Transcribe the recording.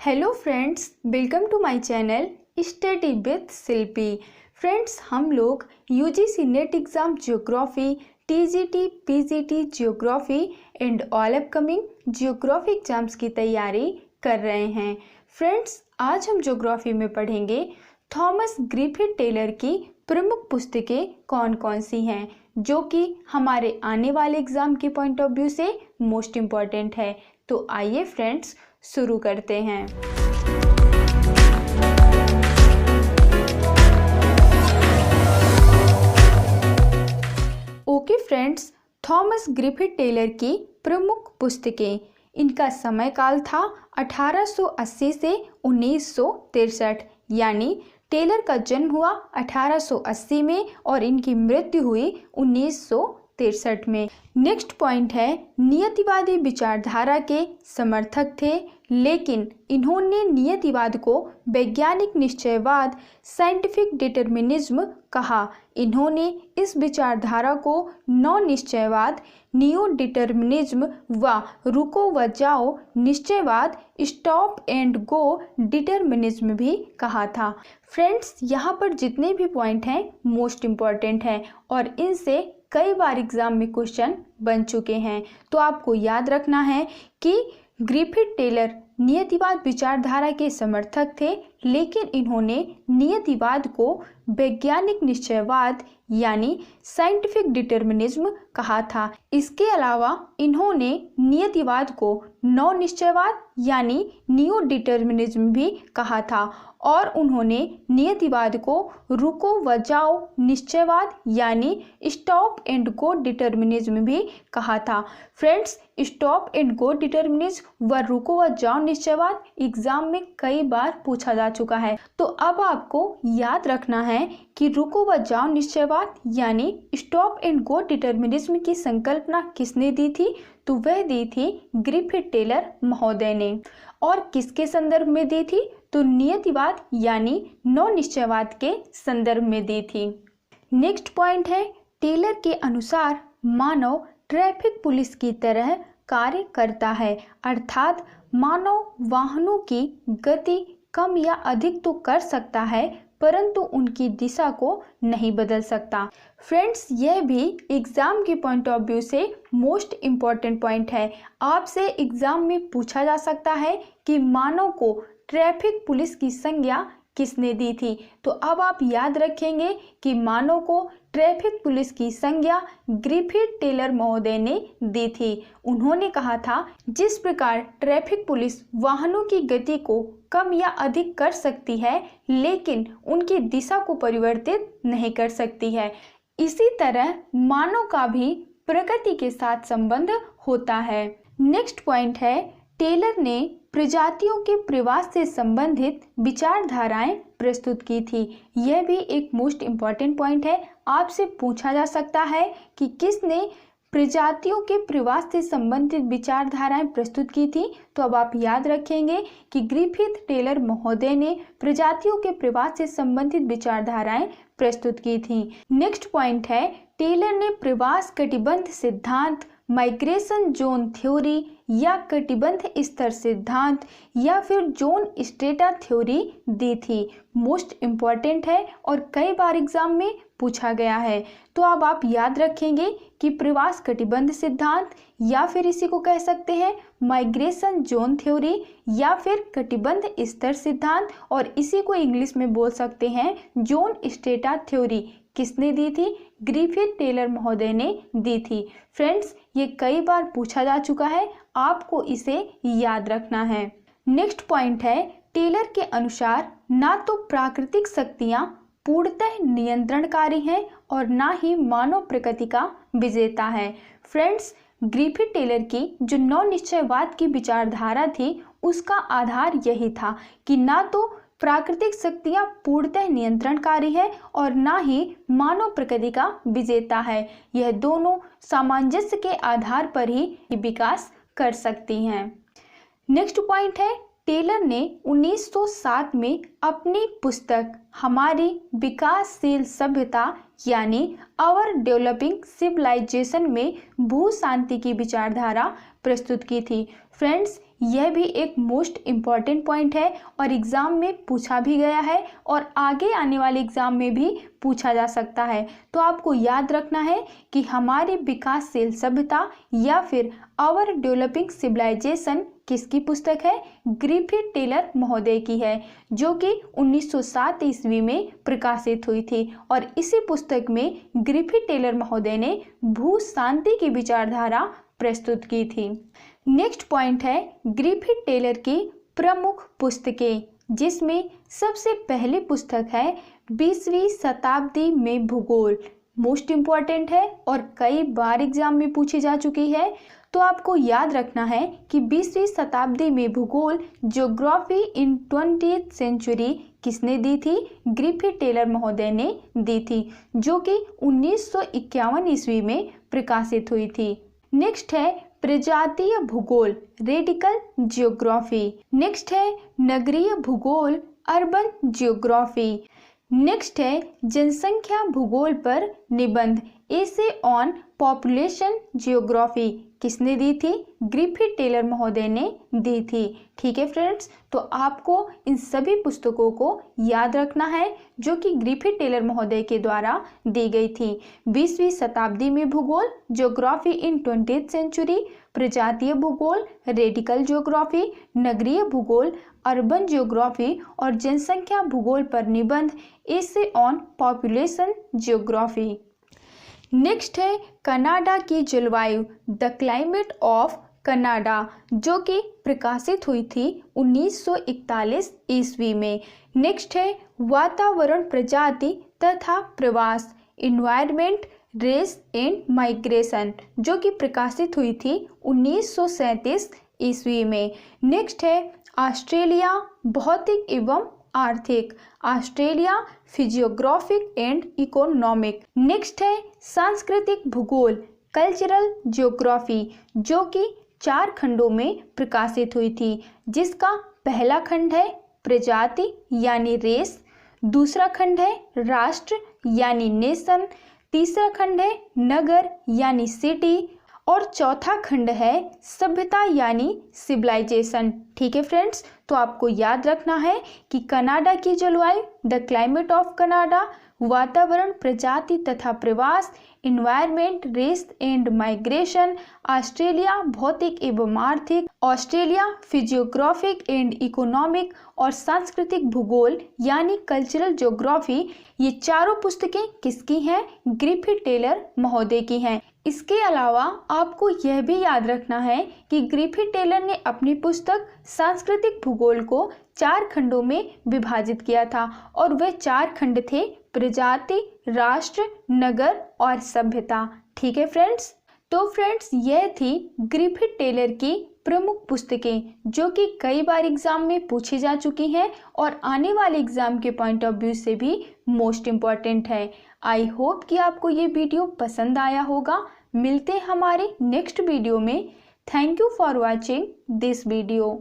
Hello friends, welcome to my channel study with Shilpi. Friends, हम लोग UGC NET exam geography, TGT, PGT geography and all upcoming geography exams की तैयारी कर रहे हैं। फ्रेंड्स, आज हम ज्योग्राफी में पढ़ेंगे थॉमस ग्रिफिथ टेलर की प्रमुख पुस्तकें कौन कौन सी हैं जो कि हमारे आने वाले एग्ज़ाम के पॉइंट ऑफ व्यू से मोस्ट इम्पॉर्टेंट है। तो आइए फ्रेंड्स शुरू करते हैं। Okay friends, Thomas Griffith Taylor की प्रमुख पुस्तकें। इनका समय काल था 1880 से 1963, यानी टेलर का जन्म हुआ 1880 में और इनकी मृत्यु हुई 1963 में। नेक्स्ट पॉइंट है, नियतिवादी विचारधारा के समर्थक थे, लेकिन इन्होंने नियतिवाद को वैज्ञानिक निश्चयवाद साइंटिफिक डिटर्मिनिज्म कहा। इन्होंने इस विचारधारा को नौ निश्चयवाद नियो डिटर्मिनिज्म व रुको व जाओ निश्चयवाद स्टॉप एंड गो डिटर्मिनिज्म भी कहा था। फ्रेंड्स, यहाँ पर जितने भी पॉइंट हैं मोस्ट इम्पॉर्टेंट हैं और इनसे कई बार एग्जाम में क्वेश्चन बन चुके हैं। तो आपको याद रखना है कि ग्रिफिथ टेलर नियतिवाद विचारधारा के समर्थक थे, लेकिन इन्होंने नियतिवाद को वैज्ञानिक निश्चयवाद यानी साइंटिफिक डिटर्मिनिज्म कहा था। इसके अलावा इन्होंने नियतिवाद को नौ निश्चयवाद यानी नियो डिटर्मिनिज्म भी कहा था और उन्होंने नियतिवाद को रुको व जाओ निश्चयवाद यानी स्टॉप एंड गो डिटर्मिनिज्म भी कहा था। Friends, stop and go determinism व रुको व जाओ निश्चयवाद एग्जाम में कई बार पूछा जा चुका है। तो अब आपको याद रखना है कि रुको व जाओ निश्चयवाद यानी स्टॉप एंड गो डिटर्मिनिज्म की संकल्पना किसने दी थी? तो वह दी थी ग्रिफिथ टेलर महोदय ने। और किसके संदर्भ में दी थी? तो नियतिवाद यानी नौ निश्चयवाद के संदर्भ में दी थी। नेक्स्ट पॉइंट है, टेलर के अनुसार मानव ट्रैफिक पुलिस की तरह कार्य करता है, अर्थात मानव वाहनों की गति कम या अधिक तो कर सकता है परंतु उनकी दिशा को नहीं बदल सकता। फ्रेंड्स, यह भी एग्जाम के पॉइंट ऑफ व्यू से मोस्ट इम्पॉर्टेंट पॉइंट है। आपसे एग्जाम में पूछा जा सकता है कि मानव को ट्रैफिक पुलिस की संज्ञा किसने दी थी? तो अब आप याद रखेंगे कि मानव को ट्रैफिक पुलिस की संज्ञा ग्रिफिथ टेलर महोदय ने दी थी। उन्होंने कहा था, जिस प्रकार ट्रैफिक पुलिस वाहनों की गति को कम या अधिक कर सकती है लेकिन उनकी दिशा को परिवर्तित नहीं कर सकती है, इसी तरह मानव का भी प्रकृति के साथ संबंध होता है। नेक्स्ट पॉइंट है, टेलर ने प्रजातियों के प्रवास से संबंधित विचारधाराएं प्रस्तुत की थी। यह भी एक मोस्ट इम्पॉर्टेंट पॉइंट है। आपसे पूछा जा सकता है कि किसने प्रजातियों के प्रवास से संबंधित विचारधाराएं प्रस्तुत की थी? तो अब आप याद रखेंगे कि ग्रिफिथ टेलर महोदय ने प्रजातियों के प्रवास से संबंधित विचारधाराएं प्रस्तुत की थी। नेक्स्ट पॉइंट है, टेलर ने प्रवास कटिबंध सिद्धांत, माइग्रेशन जोन थ्योरी या कटिबंध स्तर सिद्धांत या फिर जोन स्ट्रेटा थ्योरी दी थी। मोस्ट इम्पॉर्टेंट है और कई बार एग्जाम में पूछा गया है। तो अब आप याद रखेंगे कि प्रवास कटिबंध सिद्धांत या फिर इसी को कह सकते हैं माइग्रेशन जोन थ्योरी या फिर कटिबंध स्तर सिद्धांत और इसी को इंग्लिश में बोल सकते हैं जोन स्ट्रेटा थ्योरी। किसने दी थी? ग्रिफिथ टेलर महोदय ने दी थी। फ्रेंड्स, ये कई बार पूछा जा चुका है, आपको इसे याद रखना है। नेक्स्ट पॉइंट है, टेलर के अनुसार ना तो प्राकृतिक शक्तियां पूर्णतः नियंत्रणकारी हैं और ना ही मानव प्रकृति का विजेता है। फ्रेंड्स, ग्रिफिथ टेलर की जो नौ निश्चयवाद की विचारधारा थी उसका आधार यही था कि ना तो प्राकृतिक शक्तियां पूर्णतः नियंत्रणकारी है और ना ही मानव प्रकृति का विजेता है। यह दोनों सामंजस्य के आधार पर ही विकास कर सकती हैं। नेक्स्ट पॉइंट है, टेलर ने 1907 में अपनी पुस्तक हमारी विकासशील सभ्यता यानी आवर डेवलपिंग सिविलाइजेशन में भू शांति की विचारधारा प्रस्तुत की थी। फ्रेंड्स, यह भी एक मोस्ट इम्पॉर्टेंट पॉइंट है और एग्ज़ाम में पूछा भी गया है और आगे आने वाले एग्ज़ाम में भी पूछा जा सकता है। तो आपको याद रखना है कि हमारी विकासशील सभ्यता या फिर आवर डेवलपिंग सिविलाइजेशन किसकी पुस्तक है? ग्रिफिथ टेलर महोदय की है, जो कि 1907 ईस्वी में प्रकाशित हुई थी। और इसी पुस्तक में ग्रिफिथ टेलर महोदय ने भू शांति की विचारधारा प्रस्तुत की थी। नेक्स्ट पॉइंट है ग्रिफिथ टेलर की प्रमुख पुस्तकें, जिसमें सबसे पहली पुस्तक है 20वीं शताब्दी में भूगोल। मोस्ट इम्पॉर्टेंट है और कई बार एग्जाम में पूछी जा चुकी है। तो आपको याद रखना है कि 20वीं शताब्दी में भूगोल ज्योग्राफी इन 20th सेंचुरी किसने दी थी? ग्रिफिथ टेलर महोदय ने दी थी, जो कि 1951 ईस्वी में प्रकाशित हुई थी। नेक्स्ट है प्रजातीय भूगोल, रेडिकल जियोग्राफी। नेक्स्ट है नगरीय भूगोल, अर्बन जियोग्राफी। नेक्स्ट है जनसंख्या भूगोल पर निबंध, एसे ऑन पॉपुलेशन जियोग्राफी। किसने दी थी? ग्रिफिथ टेलर महोदय ने दी थी। ठीक है फ्रेंड्स, तो आपको इन सभी पुस्तकों को याद रखना है जो कि ग्रिफिथ टेलर महोदय के द्वारा दी गई थी। 20वीं शताब्दी में भूगोल, ज्योग्राफी इन 20th सेंचुरी, प्रजातीय भूगोल, रेडिकल ज्योग्राफी, नगरीय भूगोल, अर्बन ज्योग्राफी और जनसंख्या भूगोल पर निबंध, essay on population geography. Next है कनाडा की जलवायु, द क्लाइमेट ऑफ कनाडा, जो कि प्रकाशित हुई थी 1941 ईस्वी में। नेक्स्ट है वातावरण, प्रजाति तथा प्रवास, इन्वायरमेंट, रेस एंड माइग्रेशन, जो कि प्रकाशित हुई थी 1937 ईस्वी में। नेक्स्ट है ऑस्ट्रेलिया, भौतिक एवं आर्थिक, Australia physiographic and economic. Next है सांस्कृतिक भूगोल, कल्चरल ज्योग्राफी, जो कि 4 खंडों में प्रकाशित हुई थी, जिसका पहला खंड है प्रजाति यानी रेस, दूसरा खंड है राष्ट्र यानी नेशन, तीसरा खंड है नगर यानी सिटी और चौथा खंड है सभ्यता यानी सिविलाइजेशन। ठीक है फ्रेंड्स, तो आपको याद रखना है कि कनाडा की जलवायु, द क्लाइमेट ऑफ कनाडा, वातावरण, प्रजाति तथा प्रवास, environment, race and migration, Australia भौतिक एवं आर्थिक, ऑस्ट्रेलिया फिजियोग्राफिक एंड इकोनॉमिक और सांस्कृतिक भूगोल यानी कल्चरल ज्योग्राफी, ये चारों पुस्तकें किसकी हैं? ग्रिफिथ टेलर महोदय की हैं। इसके अलावा आपको यह भी याद रखना है कि ग्रिफिथ टेलर ने अपनी पुस्तक सांस्कृतिक भूगोल को 4 खंडों में विभाजित किया था और वे 4 खंड थे प्रजाति, राष्ट्र, नगर और सभ्यता। ठीक है फ्रेंड्स, तो फ्रेंड्स यह थी ग्रिफिथ टेलर की प्रमुख पुस्तकें जो कि कई बार एग्जाम में पूछी जा चुकी हैं और आने वाले एग्जाम के पॉइंट ऑफ व्यू से भी मोस्ट इम्पॉर्टेंट है। आई होप कि आपको ये वीडियो पसंद आया होगा। मिलते हैं हमारे नेक्स्ट वीडियो में। Thank you for watching this video.